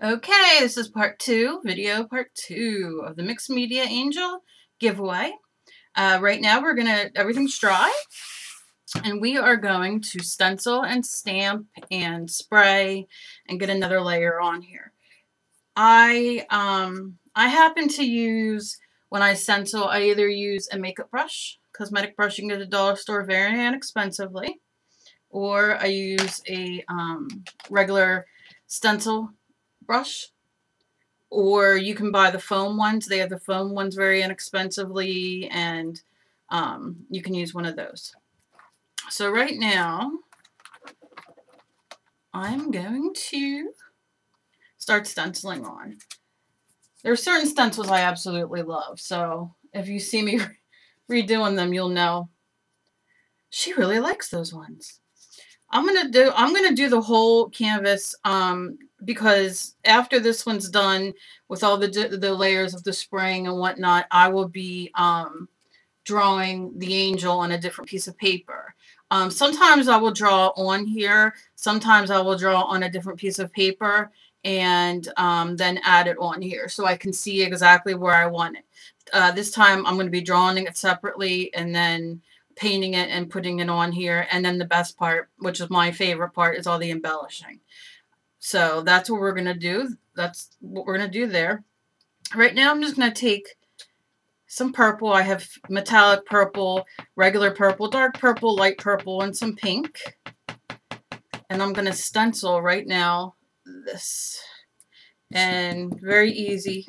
Okay, this is video part two of the Mixed Media Angel giveaway. Right now everything's dry, and we are going to stencil and stamp and spray and get another layer on here. I happen to use, when I stencil, I either use a makeup brush, cosmetic brush you can get at the dollar store very inexpensively, or I use a regular stencil brush. Or you can buy the foam ones. They have the foam ones very inexpensively, and you can use one of those. So right now, I'm going to start stenciling on. There are certain stencils I absolutely love, so if you see me redoing them, you'll know she really likes those ones. I'm gonna do the whole canvas because after this one's done with all the layers of the spraying and whatnot, I will be drawing the angel on a different piece of paper. Sometimes I will draw on here. Sometimes I will draw on a different piece of paper and then add it on here so I can see exactly where I want it. This time I'm going to be drawing it separately and then painting it and putting it on here, and then the best part, which is my favorite part, is all the embellishing. So that's what we're going to do. That's what we're going to do there. Right now I'm just going to take some purple. I have metallic purple, regular purple, dark purple, light purple, and some pink. And I'm going to stencil right now this. And very easy.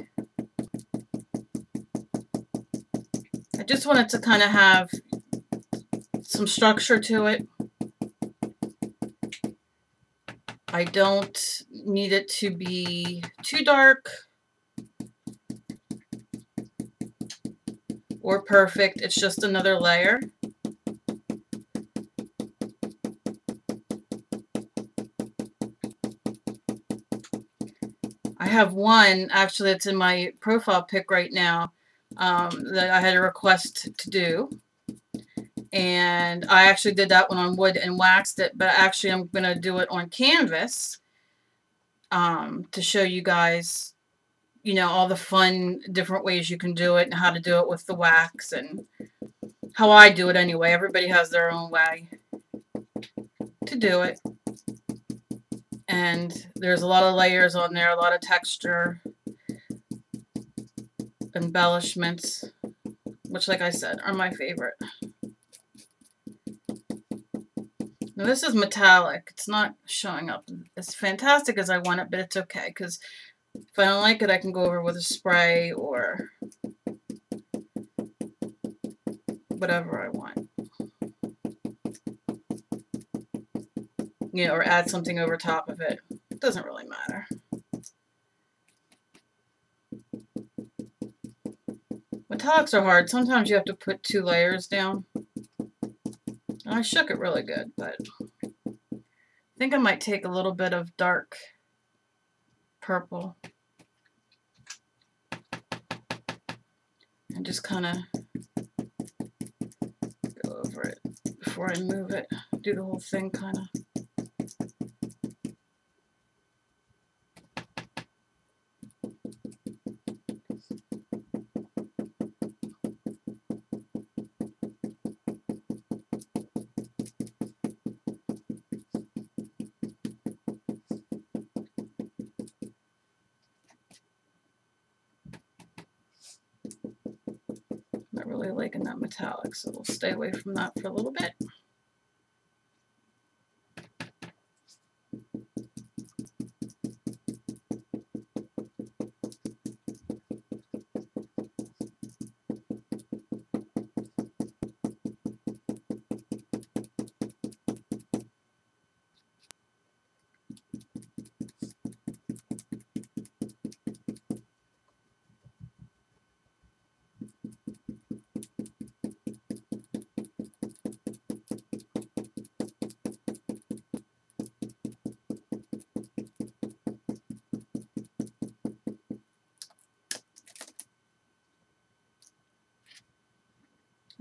I just wanted to kind of have some structure to it. I don't need it to be too dark or perfect. It's just another layer. I have one actually that's in my profile pic right now that I had a request to do. And I actually did that one on wood and waxed it, but actually I'm going to do it on canvas to show you guys, you know, all the fun different ways you can do it and how to do it with the wax and how I do it anyway. Everybody has their own way to do it. And there's a lot of layers on there, a lot of texture, embellishments, which, like I said, are my favorite. Now this is metallic. It's not showing up as fantastic as I want it, but it's okay, because if I don't like it, I can go over with a spray or whatever I want. You know, or add something over top of it. It doesn't really matter. Metallics are hard. Sometimes you have to put 2 layers down. I shook it really good, but I think I might take a little bit of dark purple and just kind of go over it before I move it. Do the whole thing kind of. Not really liking that metallic, so we'll stay away from that for a little bit.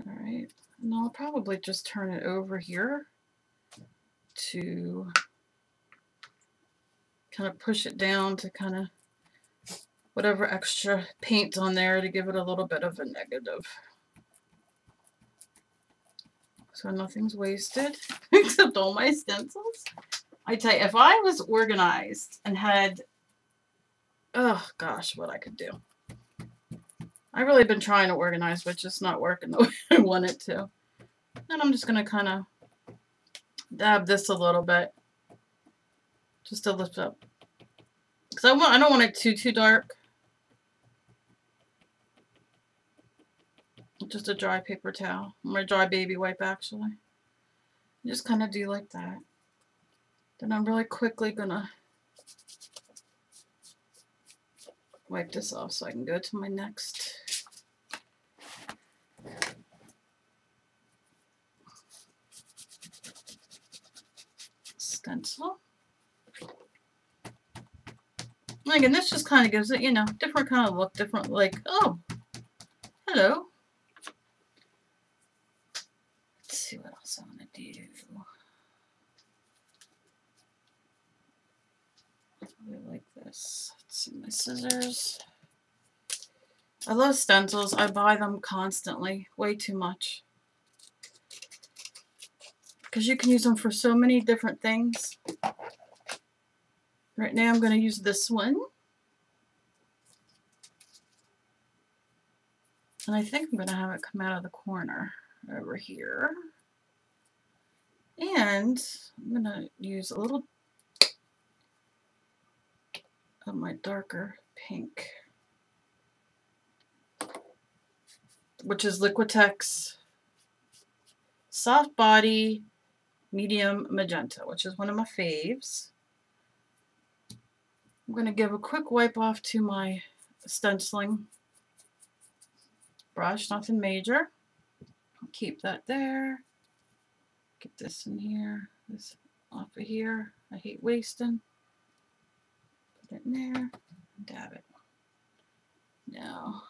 Alright, and I'll probably just turn it over here to kind of push it down to kind of whatever extra paint on there to give it a little bit of a negative. So nothing's wasted except all my stencils. I tell you, if I was organized and had, oh gosh, what I could do. I've really been trying to organize, but just not working the way I want it to. And I'm just going to kind of dab this a little bit just to lift up. Because I don't want it too dark. Just a dry paper towel. My dry baby wipe, actually. Just kind of do like that. Then I'm really quickly going to wipe this off so I can go to my next stencil. And again, this just kind of gives it, you know, different kind of look, different, like, oh, hello. Let's see what else I want to do. I like this. Let's see my scissors. I love stencils. I buy them constantly, way too much. Because you can use them for so many different things. Right now I'm going to use this one. And I think I'm going to have it come out of the corner over here. And I'm going to use a little of my darker pink, which is Liquitex Soft Body Medium Magenta, which is one of my faves. I'm going to give a quick wipe off to my stenciling brush, nothing major. I'll keep that there. Get this in here, this off of here. I hate wasting. Put it in there, dab it. Now,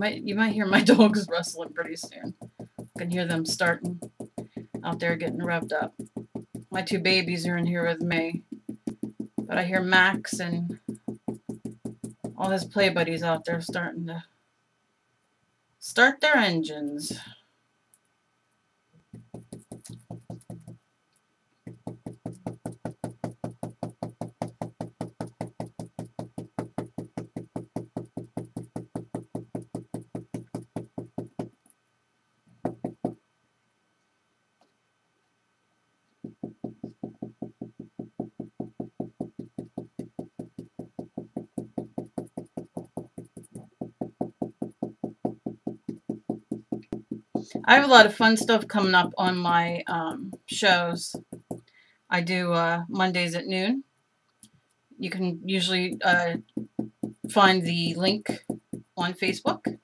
you might hear my dogs rustling pretty soon. You can hear them starting out there getting revved up. My two babies are in here with me, but I hear Max and all his play buddies out there starting to start their engines. I have a lot of fun stuff coming up on my shows. I do Mondays at noon. You can usually find the link on Facebook.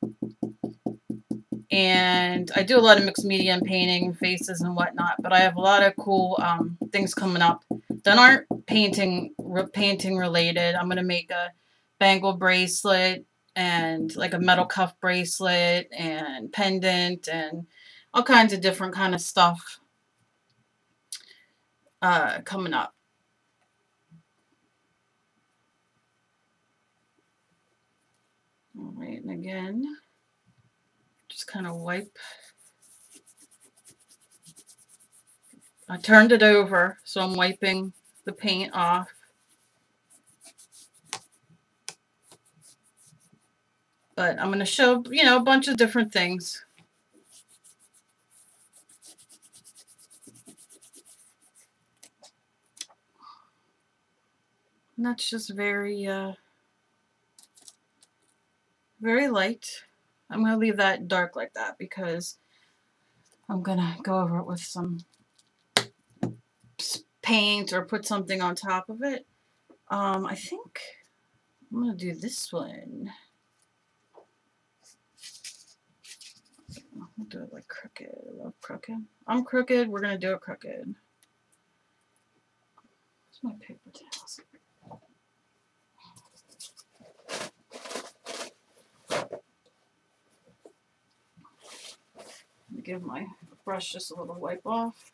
And I do a lot of mixed media and painting, faces and whatnot. But I have a lot of cool things coming up that aren't painting related. I'm going to make a bangle bracelet and like a metal cuff bracelet and pendant and all kinds of different kind of stuff coming up. All right, and again, just kind of wipe. I turned it over, so I'm wiping the paint off. But I'm going to show, you know, a bunch of different things. And that's just very, very light. I'm going to leave that dark like that because I'm going to go over it with some paint or put something on top of it. I think I'm going to do this one. I'll do it like crooked. I love crooked. I'm crooked. We're going to do it crooked. Where's my paper towels? Give my brush just a little wipe off.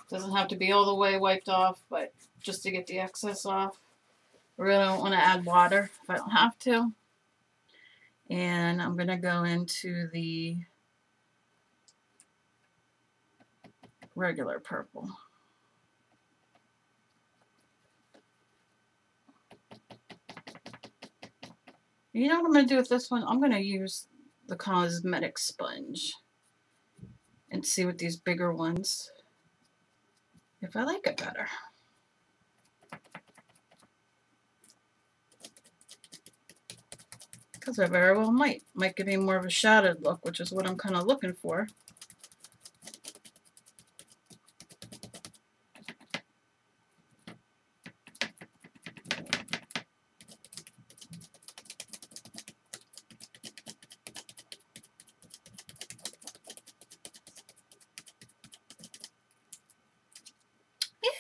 Doesn't have to be all the way wiped off, but just to get the excess off. I really don't want to add water if I don't have to. And I'm going to go into the regular purple. You know what I'm going to do with this one? I'm going to use the cosmetic sponge and see what these bigger ones, if I like it better. Because I very well might. Might give me more of a shadowed look, which is what I'm kind of looking for.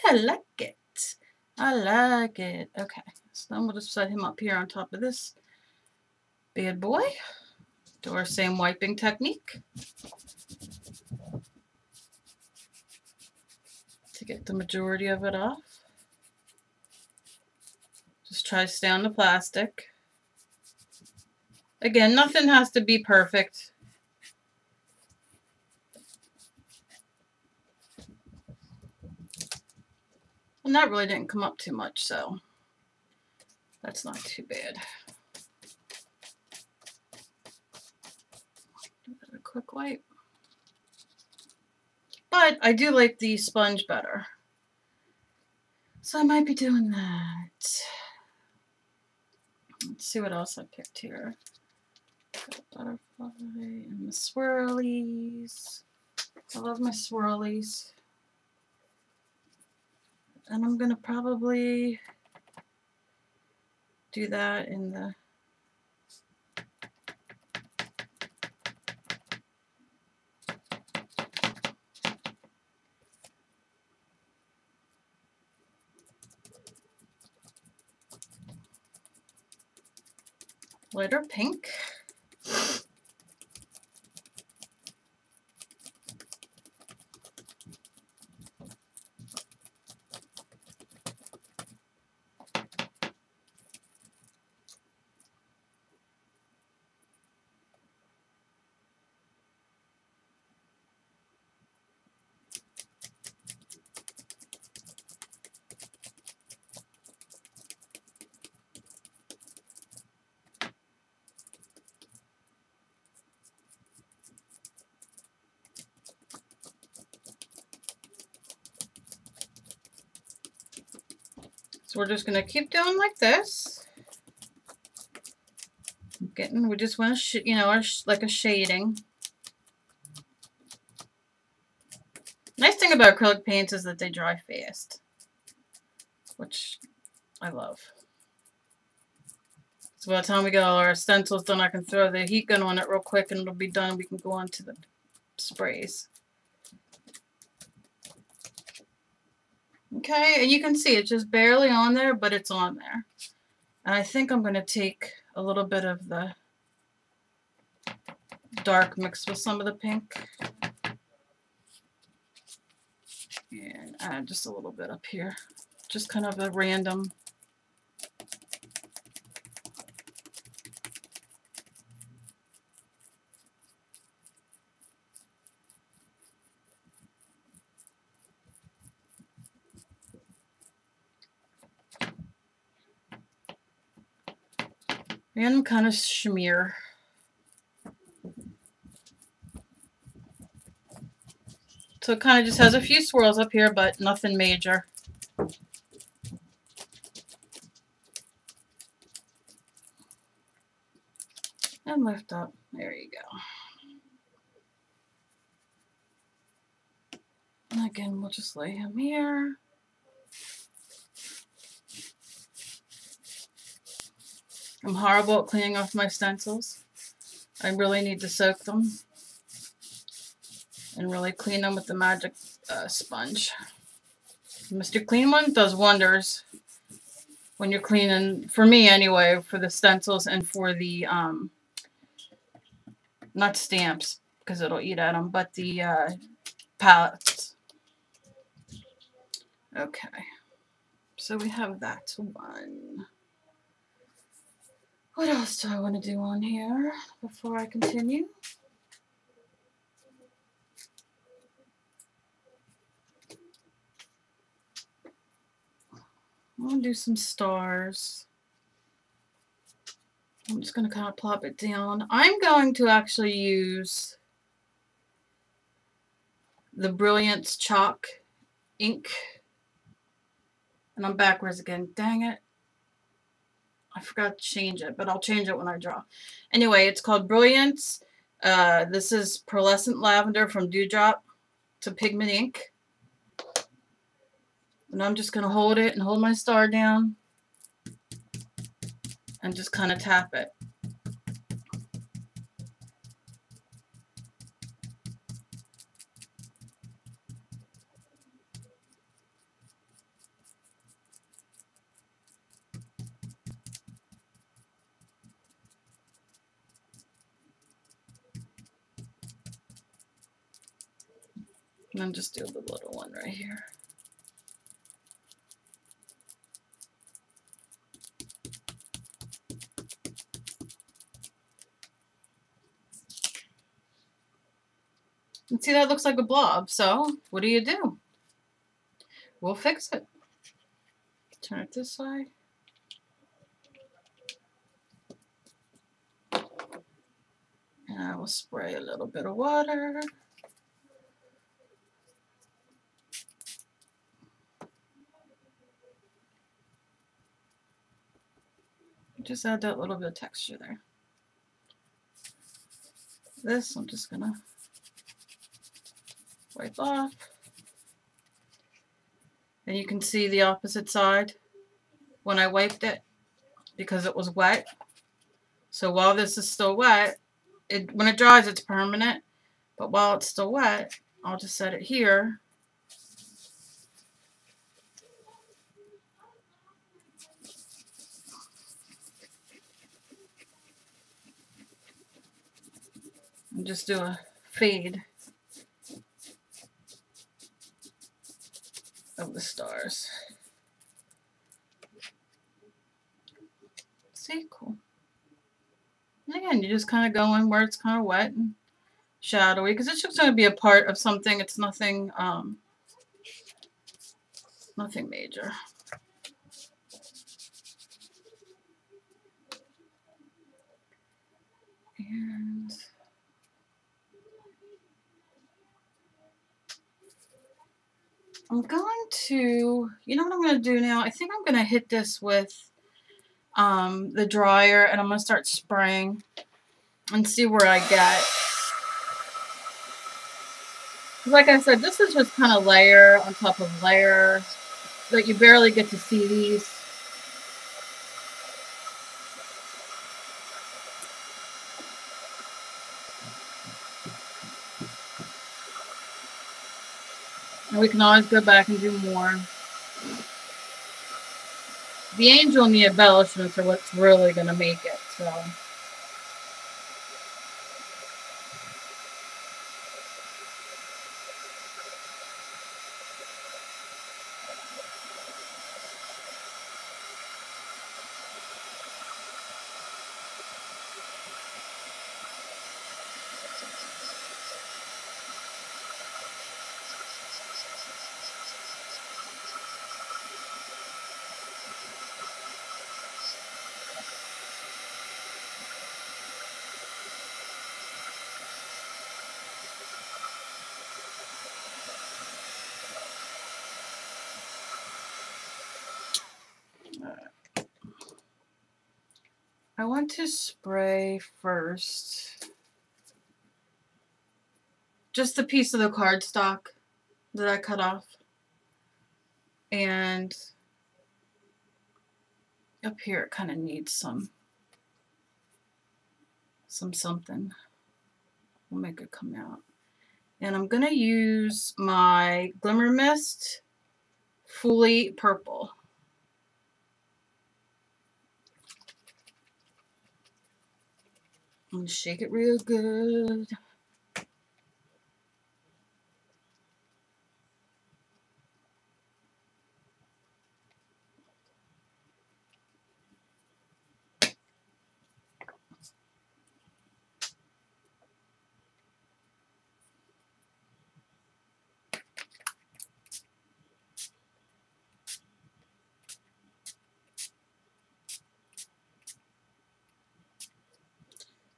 I like it. I like it. Okay, so then we'll just set him up here on top of this bad boy. Do our same wiping technique to get the majority of it off. Just try to stay on the plastic. Again, nothing has to be perfect. And that really didn't come up too much, so that's not too bad. A quick wipe. But I do like the sponge better. So I might be doing that. Let's see what else I picked here. Got butterfly and the swirlies. I love my swirlies. And I'm going to probably do that in the lighter pink. So we're just going to keep doing like this. We just want to, you know, like a shading. Nice thing about acrylic paints is that they dry fast, which I love. So by the time we get all our stencils done, I can throw the heat gun on it real quick and it'll be done. We can go on to the sprays. Okay, and you can see it's just barely on there, but it's on there. And I think I'm going to take a little bit of the dark mixed with some of the pink. And add just a little bit up here. Just kind of a random. And kind of smear. So it kind of just has a few swirls up here, but nothing major. And lift up. There you go. And again, we'll just lay him here. I'm horrible at cleaning off my stencils. I really need to soak them and really clean them with the magic sponge. Mr. Clean One does wonders when you're cleaning, for me anyway, for the stencils and for the, not stamps, because it'll eat at them, but the palettes. Okay, so we have that one. What else do I want to do on here before I continue? I'm going to do some stars. I'm just going to kind of plop it down. I'm going to actually use the Brilliance Chalk ink. And I'm backwards again. Dang it. I forgot to change it, but I'll change it when I draw. Anyway, it's called Brilliance. This is Pearlescent Lavender from Dewdrop. It's a pigment ink. And I'm just going to hold it and hold my star down and just kind of tap it. And then just do the little one right here. And see, that looks like a blob. So, what do? We'll fix it. Turn it this side. And I will spray a little bit of water. Just add that little bit of texture there. This I'm just gonna wipe off. And you can see the opposite side when I wiped it because it was wet. So while this is still wet, when it dries it's permanent, but while it's still wet, I'll just set it here. And just do a fade of the stars. See, cool. And again, you just kind of go in where it's kind of wet and shadowy, because it's just going to be a part of something. It's nothing, nothing major. And I'm going to, you know what I'm going to do now? I think I'm going to hit this with the dryer, and I'm going to start spraying and see where I get. Like I said, this is just kind of layer on top of layer, that you barely get to see these. And we can always go back and do more. The angel and the embellishments are what's really going to make it, so. I want to spray first just the piece of the cardstock that I cut off. And up here it kind of needs something. We'll make it come out. And I'm going to use my Glimmer Mist Fully Purple. And shake it real good.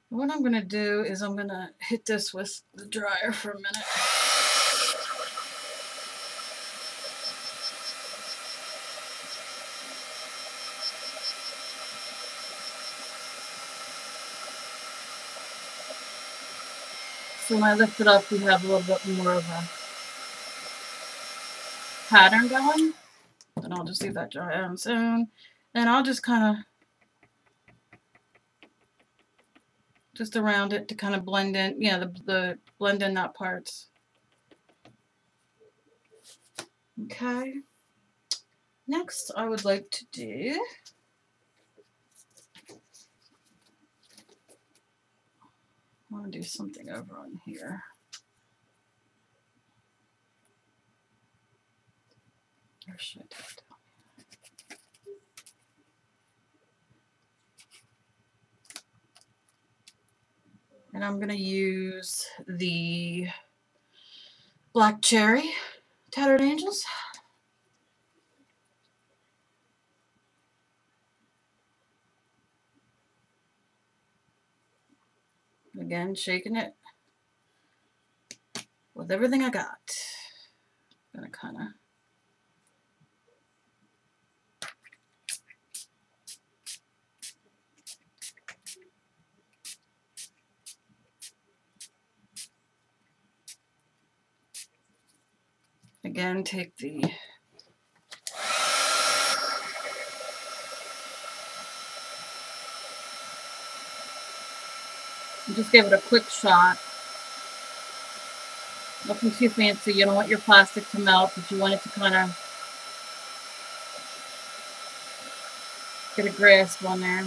What I'm going to do is I'm going to hit this with the dryer for a minute. So when I lift it up, we have a little bit more of a pattern going. And I'll just leave that dry on its own. And I'll just kind of just around it to kind of blend in, yeah, the blend in that parts. Okay. Next, I would like to do I want to do something over on here. Or should I do it down here? And I'm going to use the Black Cherry Tattered Angels. Again, shaking it with everything I got. I'm going to kind of again take the just give it a quick shot. Nothing too fancy. You don't want your plastic to melt, but you want it to kind of get a grasp on there.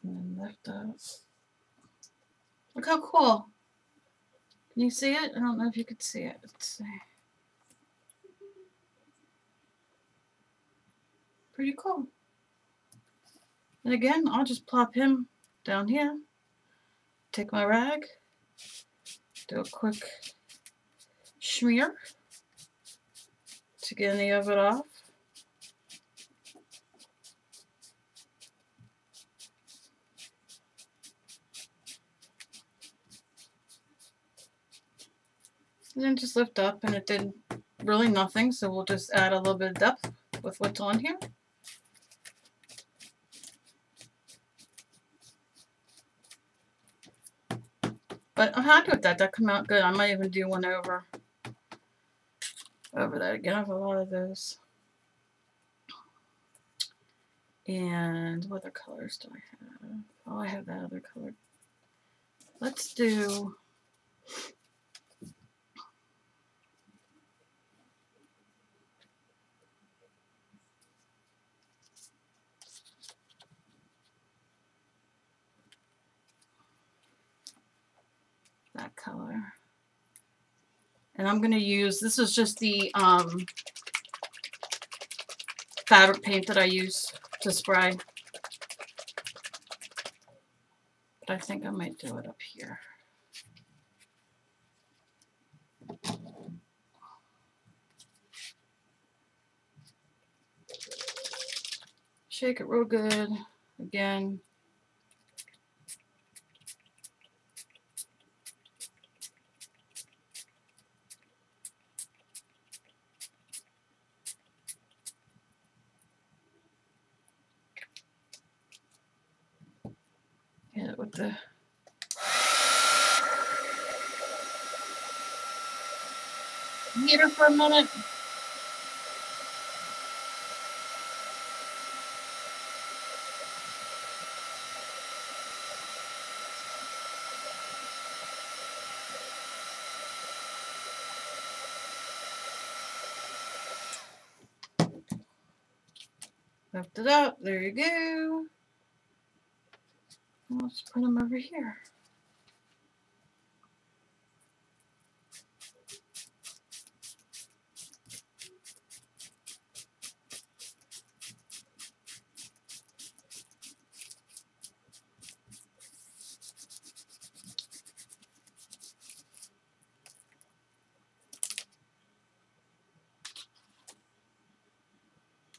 And then lift up. Look how cool. Can you see it? I don't know if you could see it. Let's see. Pretty cool. And again, I'll just plop him down here. Take my rag. Do a quick smear to get any of it off. And then just lift up, and it did really nothing, so we'll just add a little bit of depth with what's on here. But I'm happy with that. That came out good. I might even do one over that again. I have a lot of those. And what other colors do I have? Oh, I have that other color. Let's do that color. And I'm going to use, this is just the fabric paint that I use to spray. But I think I might do it up here. Shake it real good. Again. the heater for a minute. Lift it up. There you go. Let's put them over here.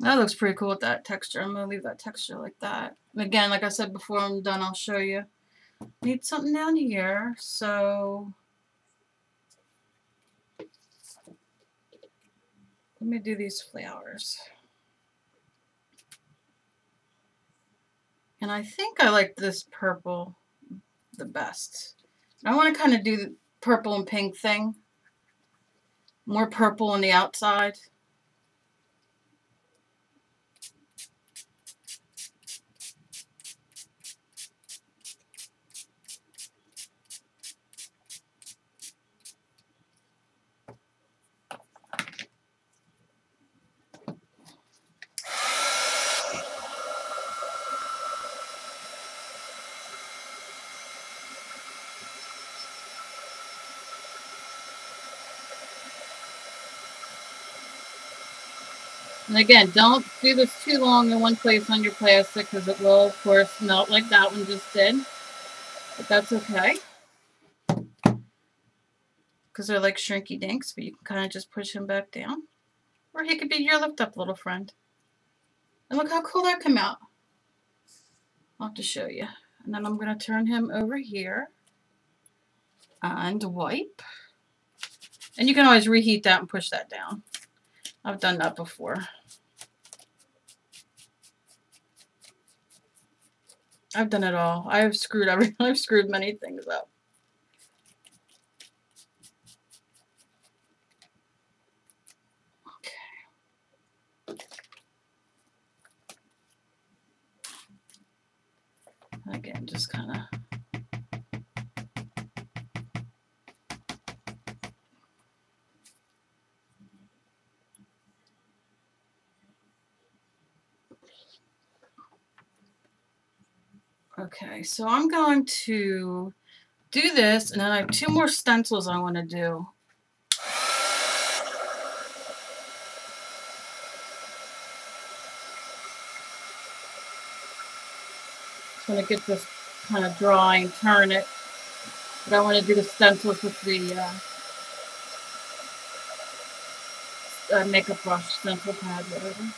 That looks pretty cool with that texture. I'm going to leave that texture like that. And again, like I said before I'm done, I'll show you. Need something down here, so let me do these flowers. And I think I like this purple the best. I want to kind of do the purple and pink thing. More purple on the outside. And again, don't do this too long in one place on your plastic because it will, of course, melt like that one just did. But that's okay. Because they're like shrinky dinks, but you can kind of just push him back down. Or he could be your lift up little friend. And look how cool that came out. I'll have to show you. And then I'm going to turn him over here and wipe. And you can always reheat that and push that down. I've done that before. I've done it all. I've screwed everything. I've screwed many things up. Okay. Again, just kind of. Okay, so I'm going to do this, and then I have 2 more stencils I want to do. Just want to get this kind of dry and turn it. But I want to do the stencils with the makeup brush, stencil pad, whatever.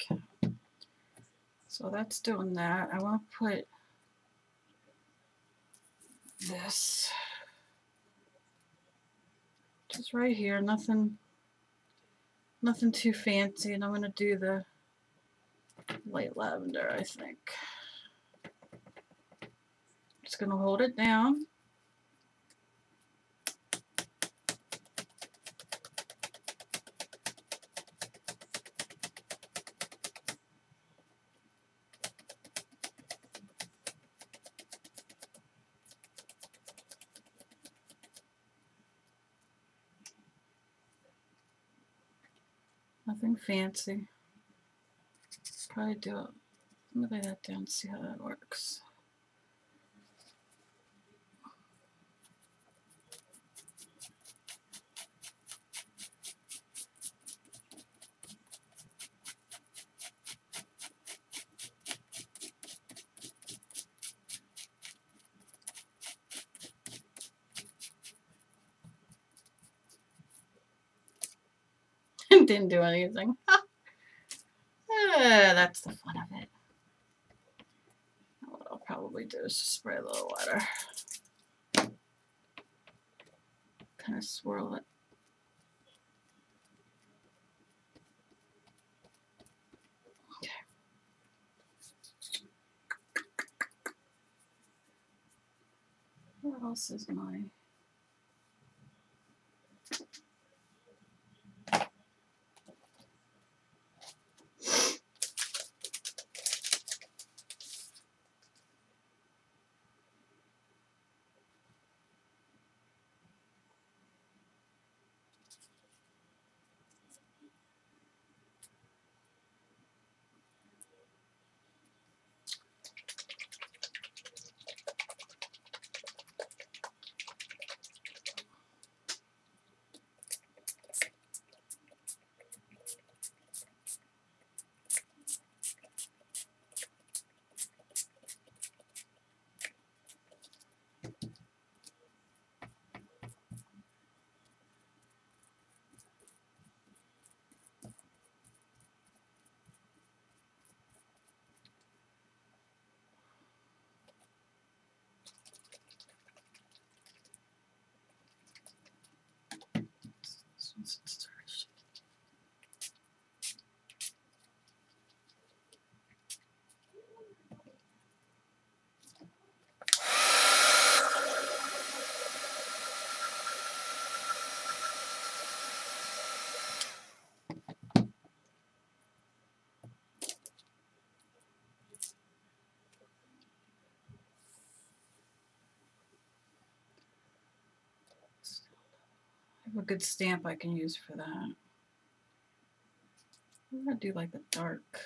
Okay. So that's doing that. I want to put this just right here, nothing too fancy, and I'm going to do the light lavender, I think. Just going to hold it down. Nothing fancy. Probably do it. Let me lay that down and see how that works. Didn't do anything. That's the fun of it. What I'll probably do is just spray a little water. Kind of swirl it. Okay. What else is my... I have a good stamp I can use for that. I'm gonna do like a dark.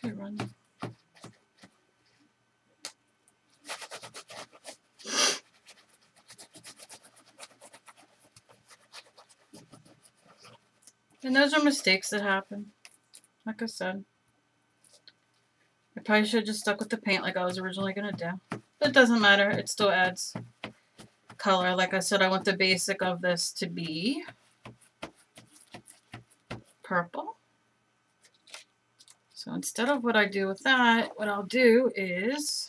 To run. And those are mistakes that happen. Like I said, I probably should have just stuck with the paint like I was originally going to do. But it doesn't matter. It still adds color. Like I said, I want the basic of this to be purple. So instead of what I do with that, what I'll do is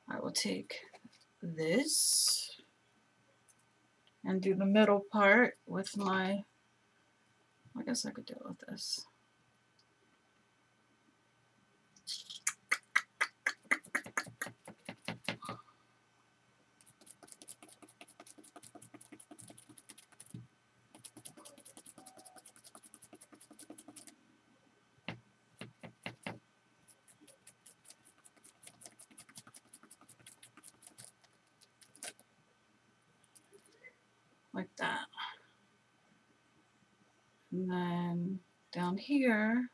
I will take this and do the middle part with my, I guess I could do it with this. Like that. And then down here,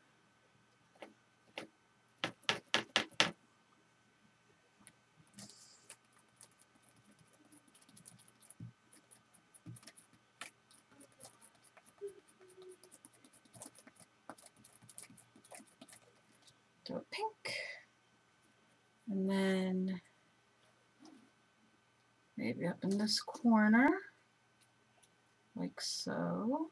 do a pink. And then maybe up in this corner, like so.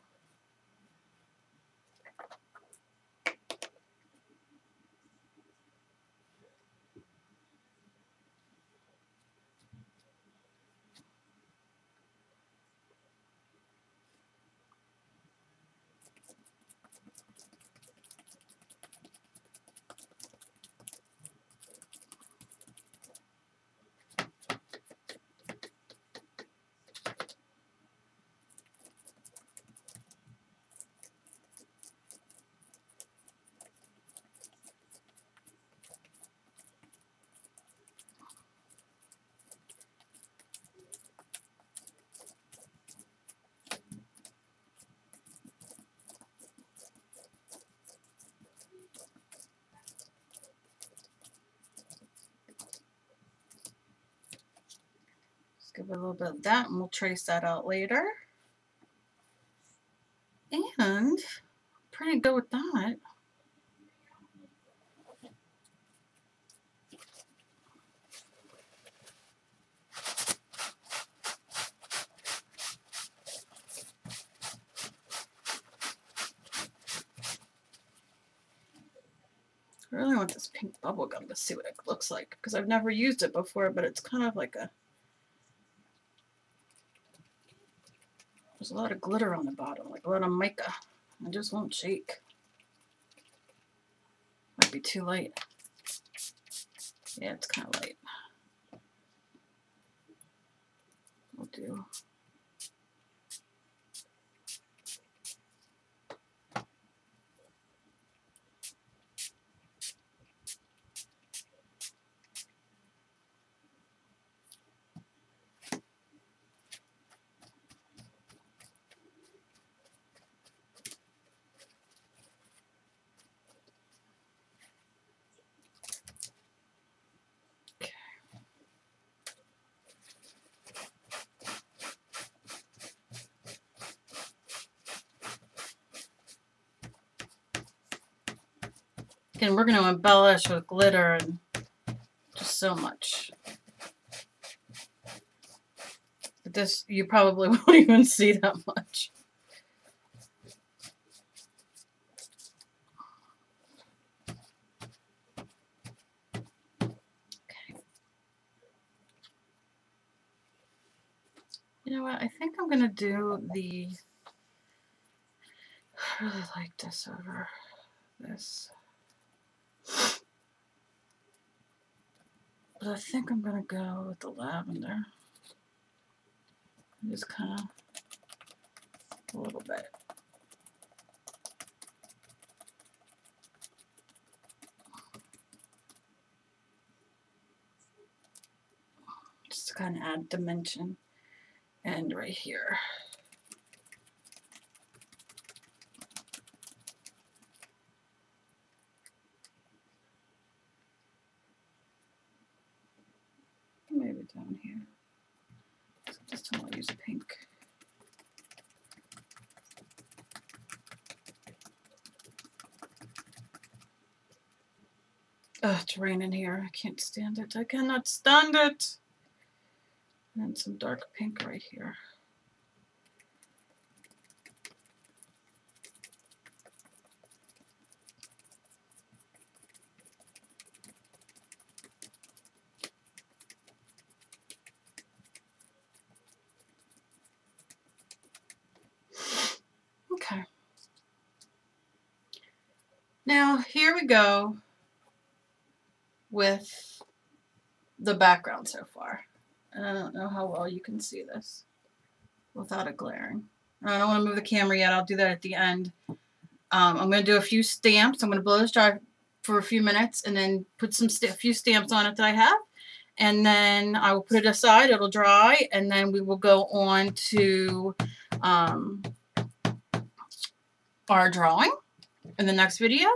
Just give it a little bit of that and we'll trace that out later. And pretty good with that. I really want this pink bubble gum to see what it looks like because I've never used it before, but it's kind of like a, there's a lot of glitter on the bottom, like a lot of mica. It just won't shake. Might be too light. Yeah, it's kind of light. We'll do. And we're going to embellish with glitter and just so much. But this, you probably won't even see that much. Okay. You know what? I think I'm going to do the, I really like this over this. But I think I'm going to go with the lavender. Just kind of a little bit. Just to kind of add dimension. And right here. Maybe down here. So just don't want to use pink. Oh, it's raining here. I can't stand it. I cannot stand it. And some dark pink right here. Okay. Now, here we go with the background so far. And I don't know how well you can see this without it glaring. I don't want to move the camera yet. I'll do that at the end. I'm going to do a few stamps. I'm going to blow this dry for a few minutes and then put a few stamps on it that I have. And then I will put it aside. It'll dry. And then we will go on to our drawing in the next video.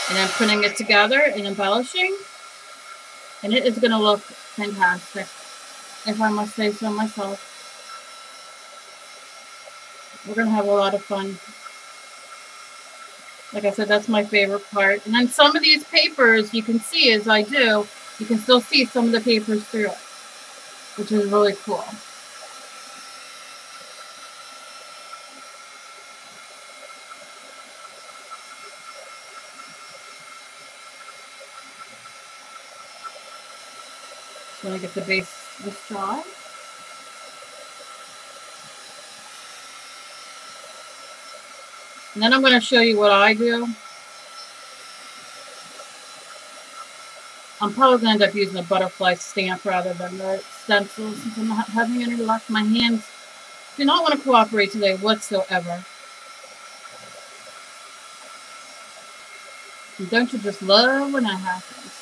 And then putting it together and embellishing. And it is going to look fantastic, if I must say so myself. We're going to have a lot of fun. Like I said, that's my favorite part. And then some of these papers, you can see as I do, you can still see some of the papers through it, which is really cool. Just want to get the base this dry. And then I'm going to show you what I do. I'm probably going to end up using a butterfly stamp rather than the stencil since I'm not having any luck. My hands do not want to cooperate today whatsoever. And don't you just love when that happens?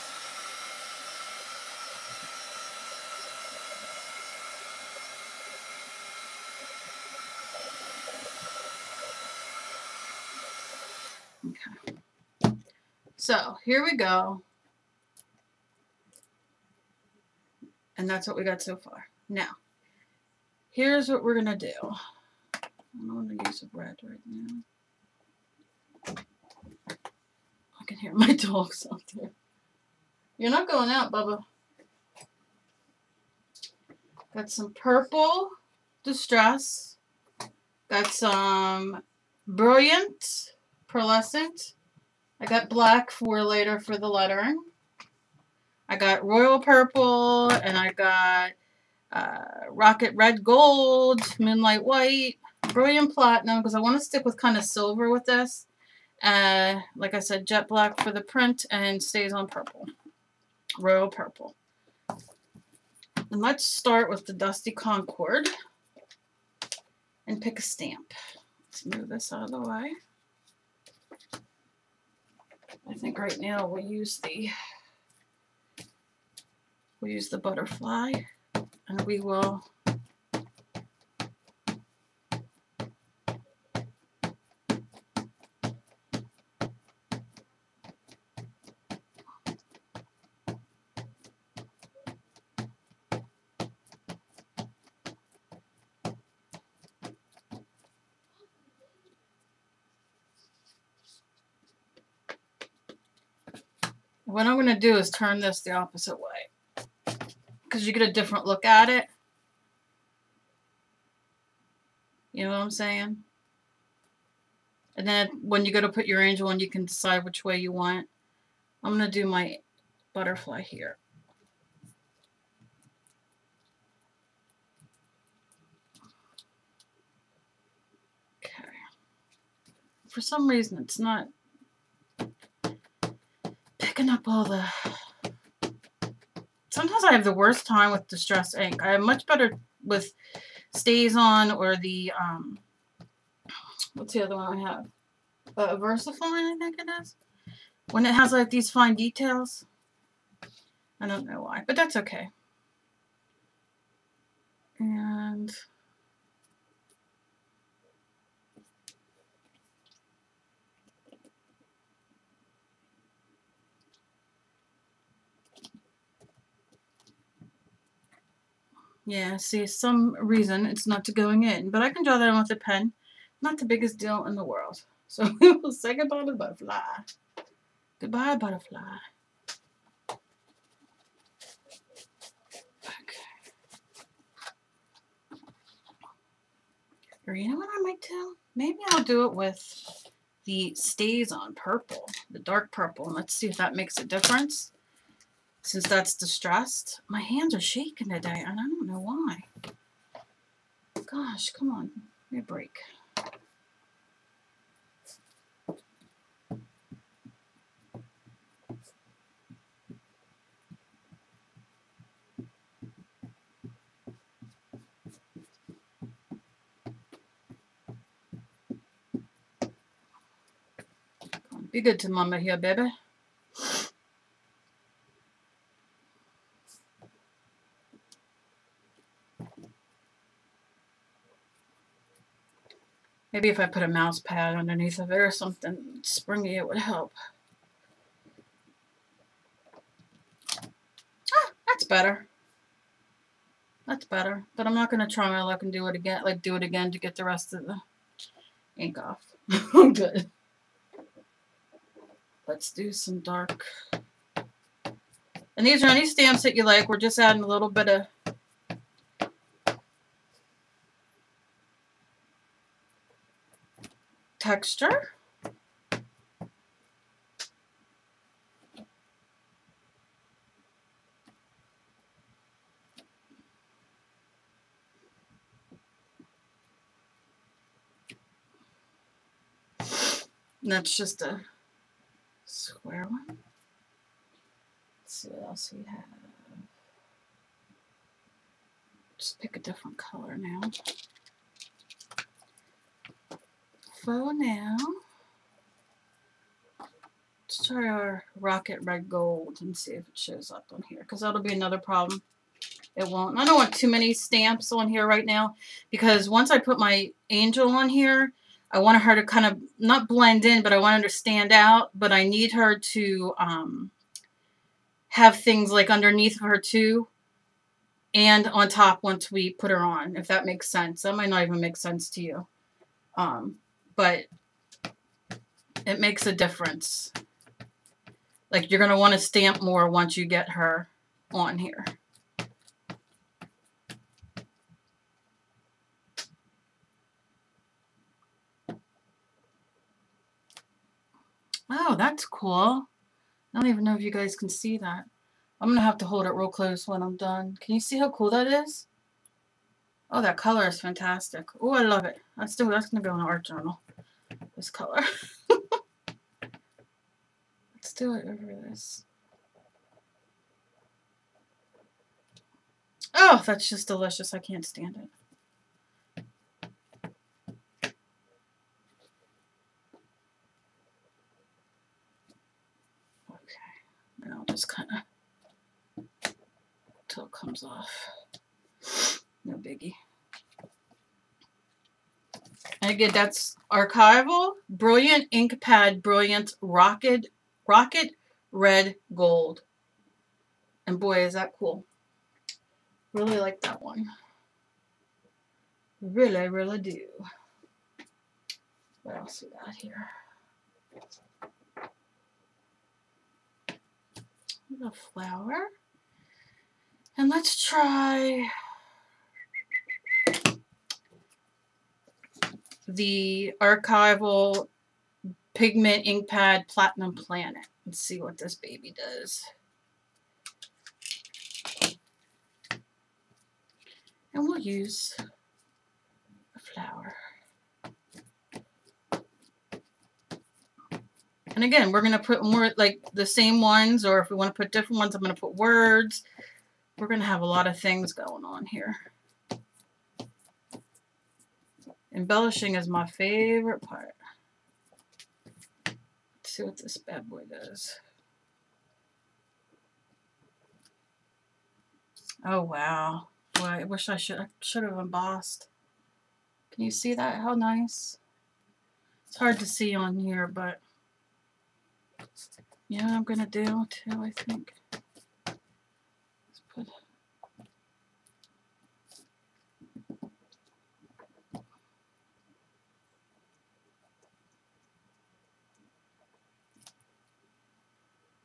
Okay. So here we go. And that's what we got so far. Now, here's what we're going to do. I'm going to use a red right now. I can hear my dogs out there. You're not going out, Bubba. Got some purple distress. Got some brilliant pearlescent. I got black for later for the lettering. I got royal purple, and I got rocket red gold, moonlight white, brilliant platinum, because I want to stick with kind of silver with this. Like I said, jet black for the print, and stays on purple. Royal purple. And let's start with the Dusty Concord and pick a stamp. Let's move this out of the way. I think right now we'll use the butterfly, and we will what I'm going to do is turn this the opposite way, because you get a different look at it. You know what I'm saying? And then when you go to put your angel in, you can decide which way you want. I'm going to do my butterfly here. Okay. For some reason, it's not picking up all the... Sometimes I have the worst time with Distress ink. I have much better with StazOn or the, what's the other one I have? VersaFine, I think it is. When it has like these fine details. I don't know why, but that's okay. And yeah, see, some reason it's not going in, but I can draw that on with a pen. Not the biggest deal in the world. So we will say goodbye to the butterfly. Goodbye, butterfly. Okay. Or you know what I might do? Maybe I'll do it with the StazOn purple, the dark purple, and let's see if that makes a difference. Since that's distressed. My hands are shaking today, and I don't know why. Gosh, come on. Give me a break. Be good to Mama here, baby. Maybe if I put a mouse pad underneath of it or something springy, it would help. Ah, that's better. That's better. But I'm not going to try my luck and do it again, to get the rest of the ink off. I'm good. Let's do some dark. And these are any stamps that you like. We're just adding a little bit of texture. And that's just a square one. Let's see what else we have. Just pick a different color now. For now, let's try our rocket red gold and see if it shows up on here, because that'll be another problem. It won't. I don't want too many stamps on here right now, because once I put my angel on here, I want her to kind of not blend in, but I want her to stand out. But I need her to have things like underneath of her too. and on top once we put her on, if that makes sense. That might not even make sense to you. But it makes a difference. Like, you're going to want to stamp more once you get her on here. Oh, that's cool. I don't even know if you guys can see that. I'm going to have to hold it real close when I'm done. Can you see how cool that is? Oh, that color is fantastic. Oh, I love it. That's going to go in an art journal. This color. Let's do it over this. Oh, that's just delicious. I can't stand it. Okay. And I'll just kind of, till it comes off. No biggie. And again, that's Archival Brilliant Ink Pad Brilliant Rocket Red Gold. And boy, is that cool. Really like that one. Really, really do. What else we got here? A flower. And let's try the Archival Pigment Ink Pad Platinum Planet. Let's see what this baby does. And we'll use a flower. And again, we're going to put more like the same ones, or if we want to put different ones, I'm going to put words. We're going to have a lot of things going on here. Embellishing is my favorite part. Let's see what this bad boy does. Oh, wow. Boy, I wish I should have embossed. Can you see that? How nice. It's hard to see on here, but you know what I'm going to do too, I think. Let's put...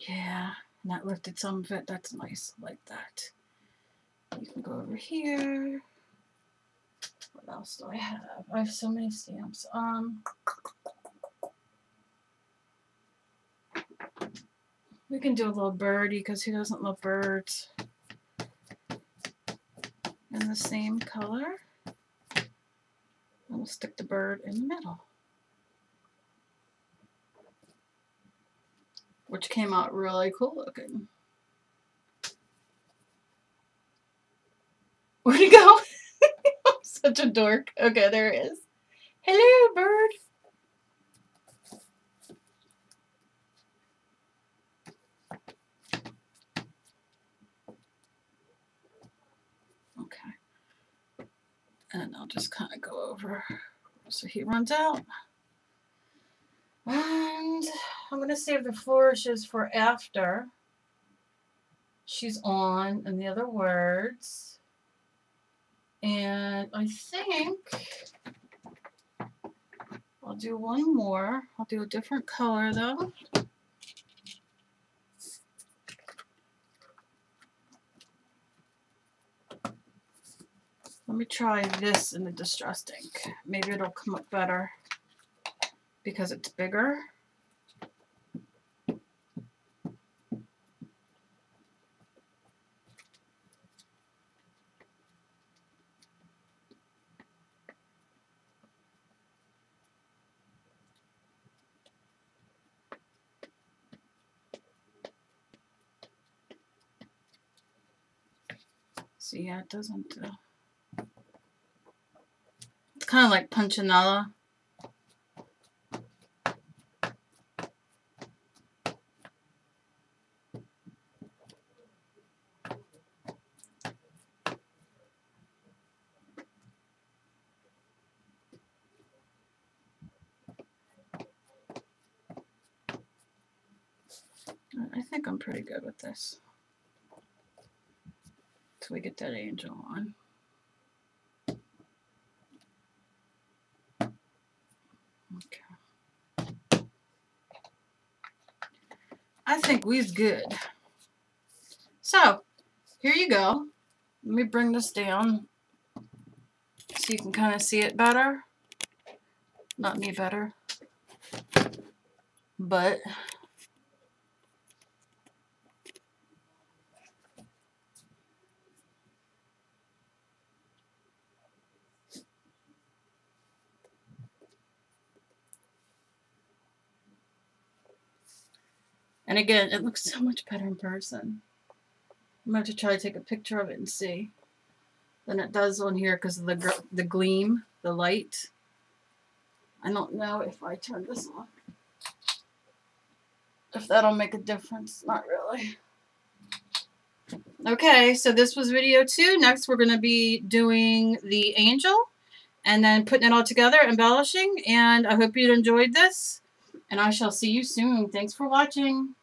Yeah, and that lifted some of it. That's nice, like that. You can go over here. What else do I have? I have so many stamps. We can do a little birdie because who doesn't love birds? In the same color. And we'll stick the bird in the middle. Which came out really cool looking. Where'd he go? I'm such a dork. Okay, there it is. Hello, bird. Okay. And I'll just kind of go over so he runs out. And I'm going to save the flourishes for after she's on and the other words. And I think I'll do one more. I'll do a different color though. Let me try this in the distressed ink. Maybe it'll come up better because it's bigger. See, yeah, it doesn't. It's kind of like Punchinella. I think I'm pretty good with this. So we get that angel on. Okay. I think we's good. So, here you go. Let me bring this down so you can kind of see it better. Not me better, but and again, it looks so much better in person. I'm going to try to take a picture of it and see than it does on here because of the gleam, the light. I don't know if I turn this on, if that'll make a difference. Not really. Okay, so this was video 2. Next, we're going to be doing the angel and then putting it all together, embellishing. And I hope you enjoyed this. And I shall see you soon. Thanks for watching.